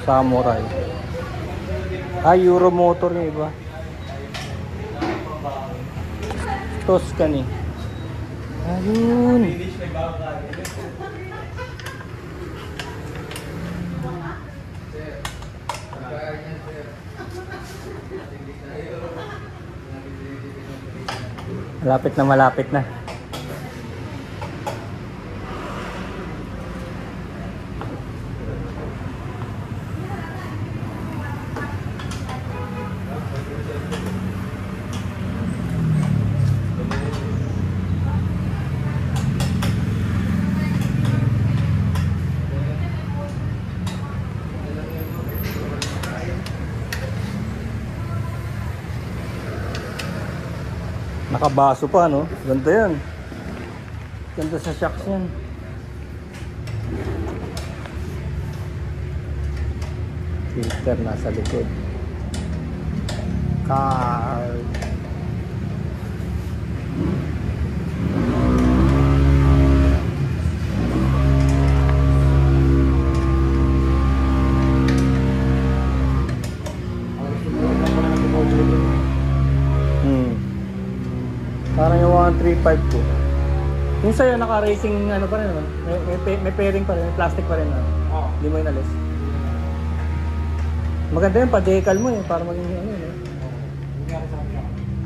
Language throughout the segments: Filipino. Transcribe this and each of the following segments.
Samurai. Ah, Euromotor yung iba. Tuscany. Ayun. Malapit na, malapit na. Nakabaso pa, no? Ganda yan. Ganda sa shocks yan. Filter nasa likod. Car. Parang yung 135 ko. Yung sa'yo naka-racing ano pa rin, no? May pairing pa rin, may plastic pa rin. No? Hindi mo inalis. Maganda yun, pa-decal mo eh, para maging ano yun.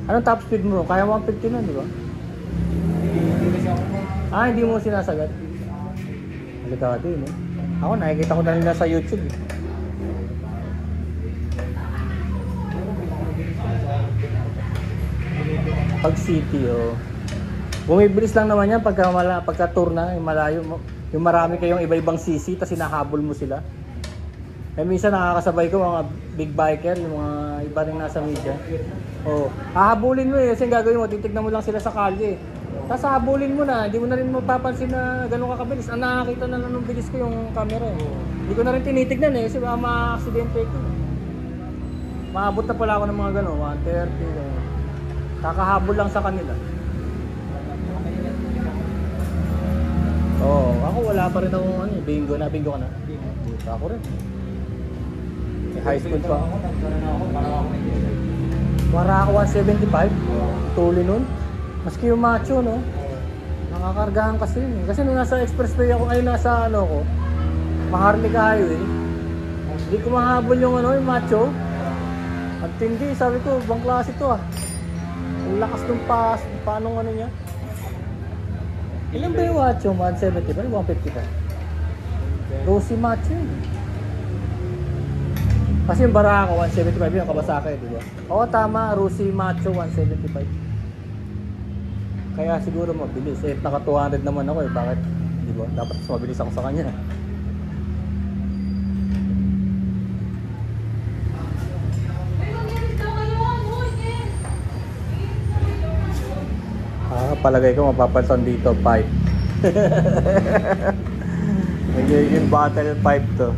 Anong top speed mo? Kaya 150 na, di ba? Ah, hindi mo sinasagat. Delikado yun eh. Ako, nakikita ko na nila sa YouTube eh. Pag city, oh. Bumibilis lang naman yan pagka tour na, yung malayo mo. Yung marami kayong iba-ibang CC, tapos hinahabol mo sila. Eh minsan nakakasabay ko mga big biker, yung mga iba rin nasa media. Oh, hahabulin mo eh, kasi yung gagawin mo, titignan mo lang sila sa kalye. Tapos hahabulin mo na, hindi mo na rin mapapansin na gano'n kakabilis. Ang nakakita na nung bilis ko yung camera eh. Hindi ko na rin tinitignan eh, kasi baka ma-aksidente ko. Maabot na pala ako ng mga gano'n, 130. Kakahabol lang sa kanila. Oo, ako wala pa rin akong ano, bingo na, bingo ka na. Dito ako rin. High school pa ako. Wara ako 175. Tuli nun. Maski yung macho, no? Nakakargahan kasi yun. Kasi nung nasa expressway ako, ay nasa ano ko, Maharlika Highway. Hindi ko mahabol yung ano, yung macho. At hindi, sabi ko, bang klase to ah. Ang lakas ng paanong ano niya. Ilan ba yung macho? 170 ba? 150 ba? Rosy macho yun. Kasi yung Barako 175 yung Kawasaki, di ba? Oo, tama. Rosy macho 175. Kaya siguro mabilis. Eh, naka 200 naman ako eh. Bakit? Di ba? Dapat mas mabilis ako sa kanya. Palagay ko mapapansan dito pipe. Nagiging battle pipe to.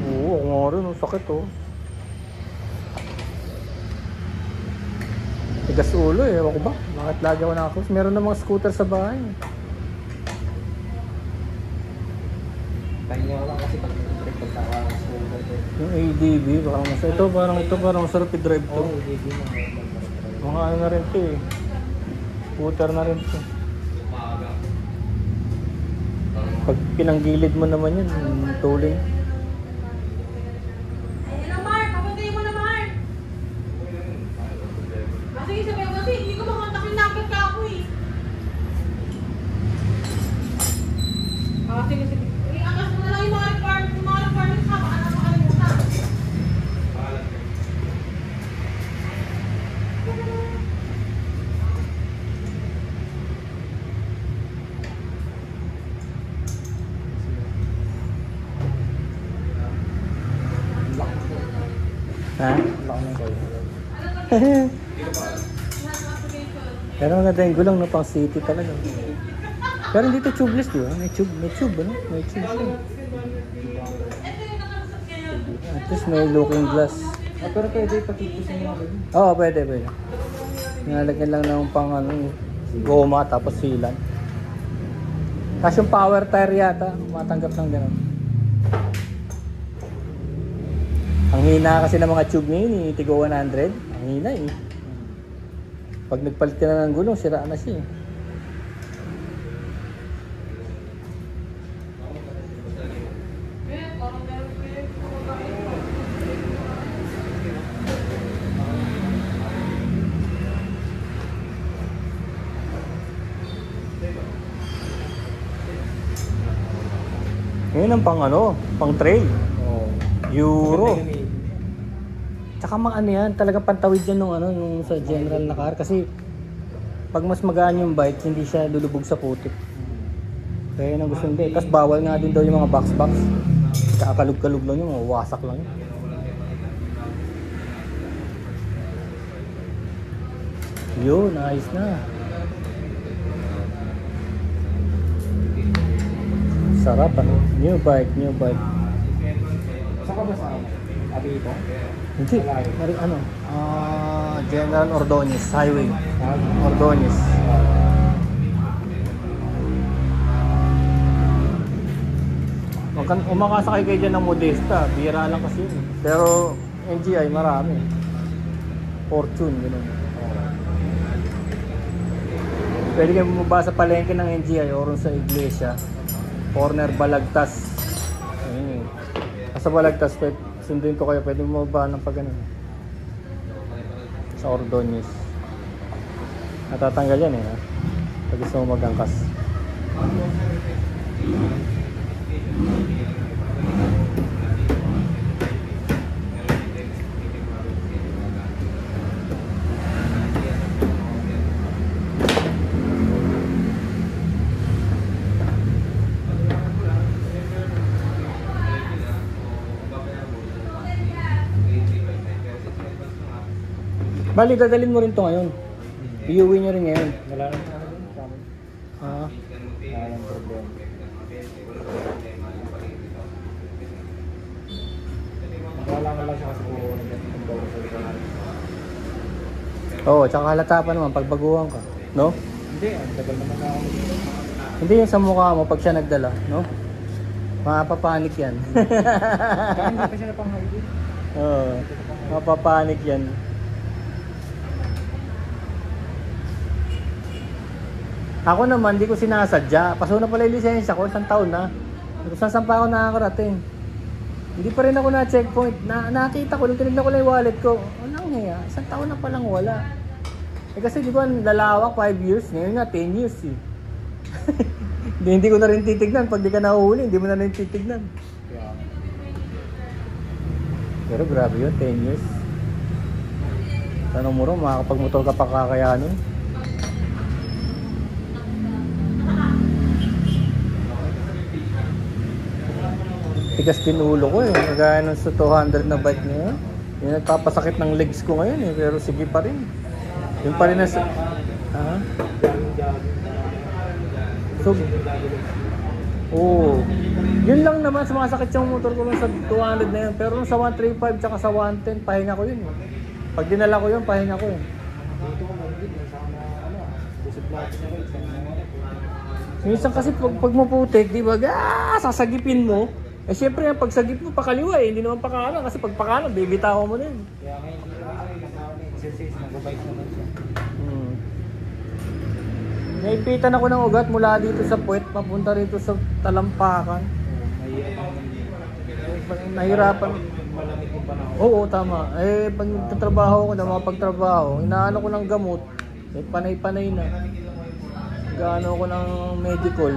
Oo, nga rin, sakit oh. Tigas ulo eh, ewan ko ba? Bakit lagi ako nakakus? Meron namang scooter sa bahay. Kanya ko lang kasi pag-trip pagkawa ng scooter. Yung ADV, parang masarap i-drive to. Oo, ADV na. Mga ano na rin to eh. Scooter na rin to. Pag pinanggilid mo naman yun, tuling. Ayun na Mark, papatay mo na Mark. Sige, sabi ko kasi hindi ko makontak yung number ka ako eh. Sige, sige. I-angas mo na lang yung mga requirements ha, baka nasa kalimutan. Ha? Pero maganda yung gulang no, pang city talaga. Pero dito tubeless di ba? May tube ano? May tube siya. At least may looking glass. Pero pwede ipatipusin mo rin. Oo, pwede. Nalagyan lang ng pang ano, goma tapos silan. Tapos yung power tire yata, matanggap ng gano'n. Ang hina kasi ng mga tube ngayon, Tigo 100. Ang hina eh. Pag nagpalit ka na ng gulong, sira na siya eh. Parang meron pa yung Ngayon ang pang ano, pang trail. Oo. Euro. Maganda yun eh. Tsaka mga ano yan, talagang pantawid yan nung ano, nung sa general na car. Kasi pag mas magaan yung bike, hindi siya lulubog sa putik. Kaya yun ang gusto nila. Tapos bawal nga din daw yung mga box-box. Kakalug-kalug lang yun, mga wasak lang yun. Yun, ayos na. Sarap ano. New bike, new bike. Saan ka ba sa Abito? Hindi, ano? General Ordonez Highway. Ordonez. Umakasakay kayo dyan ng Modesta, bira lang kasi yun. Pero NGI marami. Fortune, gano'n. Pwede kayo bumaba sa palengke ng NGI o sa iglesia. Corner Balagtas. Ayun. Sa Balagtas, sunduin ko kayo, pwede bumaba ng pag ganun. Sa Ordonez. Natatanggal yan eh. Ha? Pag gusto mo magangkas. Bali, dadalhin mo rin to ngayon. Iuwi nyo rin ngayon. Wala nang ano din sa amin. Ah. Wala nang problema. Wala ka lang siya kasi kung nagtatrabaho sa lugar. Oo, tsaka halata pa naman pag baguhan ka. No? Hindi, ang tagal naman na ako. Hindi yung sa mukha mo pag siya nagdala. No? Mapapanik yan. Kaya hindi pa siya napang-highway. Oo. Mapapanik yan. Ako naman, di ko sinasadya. Paso na pala yung lisensya ko, isang taon na. Saan pa ako nakakarating. Hindi pa rin ako na checkpoint. Nakita ko, nung tinignan ko lang yung wallet ko, walang nga, isang taon na palang wala. Eh kasi di ko lalawak 5 years, ngayon nga 10 years eh. hindi ko na rin titignan. Pag di ka nahuhuli, hindi mo na rin titignan. Pero grabe yun, 10 years. Tanong mo rin, makakapag-motor ka pa kakayanin. Tigas din ulo ko eh. Kagaya ng sa 200 na bike na yun. Yung nagpapasakit ng legs ko ngayon eh. Pero sige pa rin. Yung pa rin na sa... Ha? So... Oo. Yun lang naman, sumasakit yung motor ko lang sa 200 na yun. Pero sa 135 tsaka sa 110, pahinga ko yun eh. Pag dinala ko yun, pahinga ko eh. Dito ko magigit na sama, disiplado na rin. Minsan kasi pag maputik, di ba, sasagipin mo. Eh syempre yung pagsagip mo pakaliwa eh, hindi naman pakanan kasi pag pakanan, bibitawan mo na yun. Kaya ngayon, hindi naman ako exercise, nag-bike naman siya. Naipitan ako ng ugat mula dito sa puwet, papunta rito sa Talampakan. Nahirapan. Malamig yung panahon. Oo, tama. Eh, pag nagtatrabaho ko na makapagtrabaho, inaano ko ng gamot, eh, panay-panay na. Gaano ko ng medical.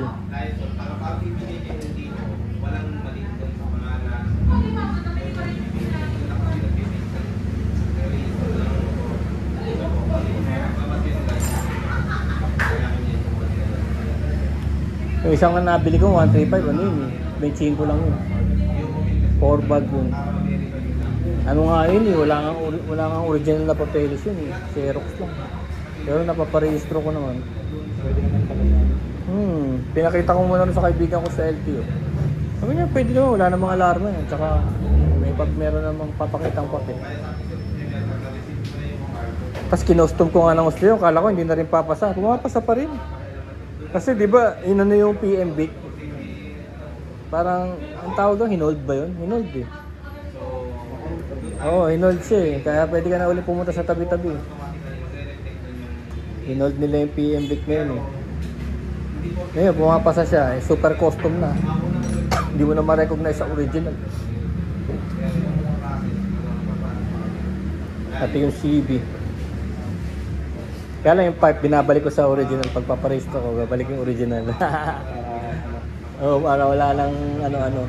Yung isang na nabili ko, 135, ano yun eh. 25 lang yun. 4 bag yun. Ano nga yun eh, wala nga original na papeles yun eh. Xerox lang. Pero napaparehistro ko naman. Pwede naman pala yan. Pinakita ko muna sa kaibigan ko sa LTO. Sabi niya, pwede naman, wala namang alarma yan. Tsaka meron namang papakitang papel. Tapos kinostom ko nga ng gusto yun, kala ko hindi na rin papasa. Pumapasa pa rin. Kasi di ba, inano yung PM Vic? Parang, ang tawag doon, hinold ba yun? Hinold eh. Oo, hinold siya eh. Kaya pwede ka na ulit pumunta sa tabi-tabi. Hinold nila yung PM Vic ngayon eh. Ngayon, pumapasa siya eh. Super custom na. Hindi mo na ma-recognize sa original. At yung CB. Kaya lang yung pipe, binabalik ko sa original. Pagpaparesto ko, babalik yung original. Oo, para wala lang ano-ano.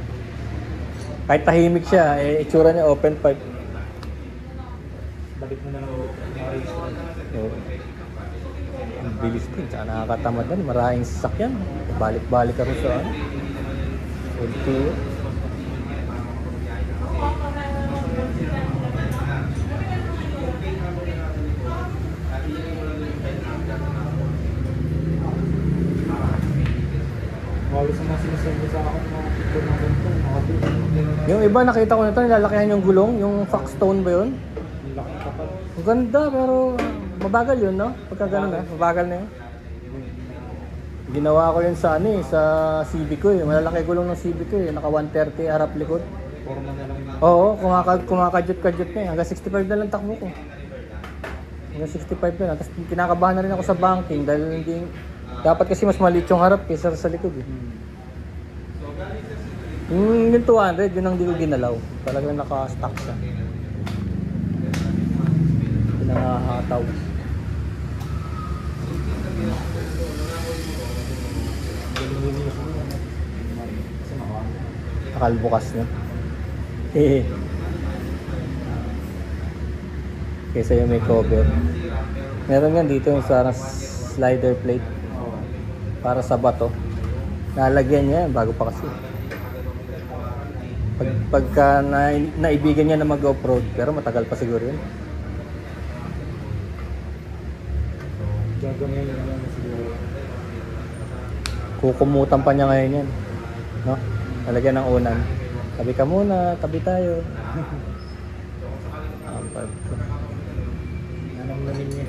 Kahit tahimik siya, eh, itsura niya open pipe. Balik mo na lang ulit. Oo. Ang bilis ko, tsaka nakakatamad na. Maraming sasakyan. Balik-balik ka rin sa ano. LTO. Halos na sinasabi sa akin mga picture ng ganito. Yung iba nakita ko nito, nilalakihan yung gulong, yung Foxstone ba yun? Ang laki kapal. Ang ganda pero mabagal yun, no? Pagka ganun na, mabagal na yun. Ginawa ko yun sa ano eh, sa Civic ko eh. Malalaki gulong ng Civic ko eh, naka 130 harap likod. Forma na lang yun. Oo, kumakadyot-kadyot na eh. Hanggang 65 na lang takbo ko. Hanggang 65 na lang. Tapos kinakabahan na rin ako sa banking dahil hindi... Dapat kasi mas maliit yung harap kaysa sa likod eh. Yung 200, yun ang di ko ginalaw. Talagang naka-stock siya. Pinangahataw. Nakalbukas na. Kaysa yung may cover. Meron yan dito yung sarang slider plate. Para sa bato. Nalagyan niya yan bago pa kasi. Pagka naibigan niya na mag-off-road, pero matagal pa siguro yun. Gagawin yun lang siguro. Kukumutan pa niya ngayon yan. No? Nalagyan ng unan. Tabi ka muna, tabi tayo. Anong namin niya?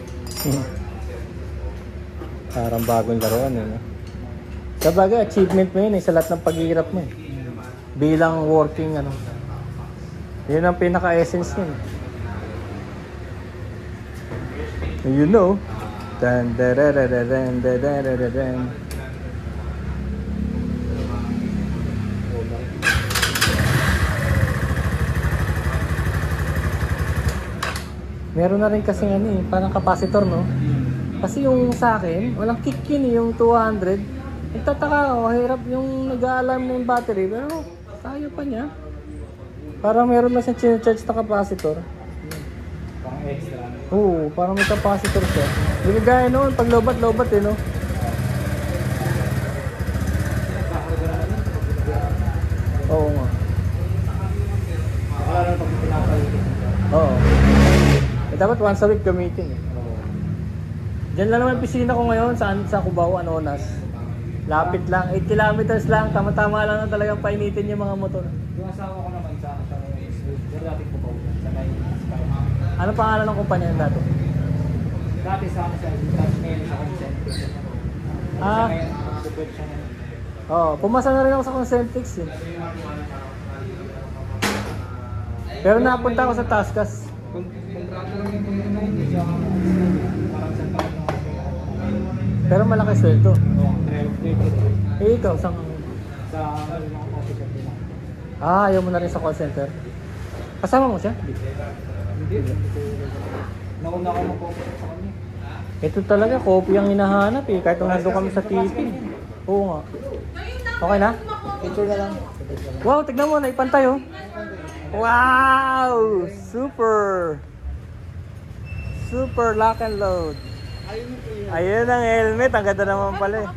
Parang bagong laruan eh. No? Sabagay, achievement mo yun eh, sa lahat ng paghihirap mo eh. Bilang working ano. Yun ang pinaka-essence yun. You know. Dan da da da da dan da da da da dan. Meron na rin kasi ano eh, parang capacitor no. Kasi yung sa akin, walang kick yun eh, yung 200. Nagtataka ako, hirap yung nag-a-alarm na yung battery, pero kaya pa niya. Parang meron na siyang charge na capacitor. Parang extra. Oo, parang may capacitor siya. Hindi gaya noon, pag lobat-lobat eh, no? Oo nga. Wala na pag pinapalitin. Oo. Eh, dapat once a week gamitin eh. Diyan lang naman yung piscina ko ngayon, sa Cubao, Anonas. Lapit lang, 8 kilometers lang, tama-tama lang na talagang painitin yung mga motor. Yung asawa ko naman sa dati ko pa sa Sky. Ano pangalan ng kumpanya yun dati? Dati sa akin sa ngayon sa Concentric. Ah. Support siya ngayon. Oo, pumasa na rin ako sa Concentrix eh. Pero napunta ako sa Taskas. Kontrata lang yung pumunta na hindi siya parang sa taon ng Pero malaki sweldo. okay. Eh ikaw, sa mga officer din. ayaw mo na rin sa call center? Kasama mo siya? Hindi. Nauna ako mag-officer sa kanya. Ito talaga, copy ang hinahanap eh. Kahit nung nandun kami sa TV. Oo nga. Okay na? Picture na lang. Wow, tignan mo, naipantay oh. Wow! Super! Super lock and load. Ayun ang helmet, ang ganda naman pala eh.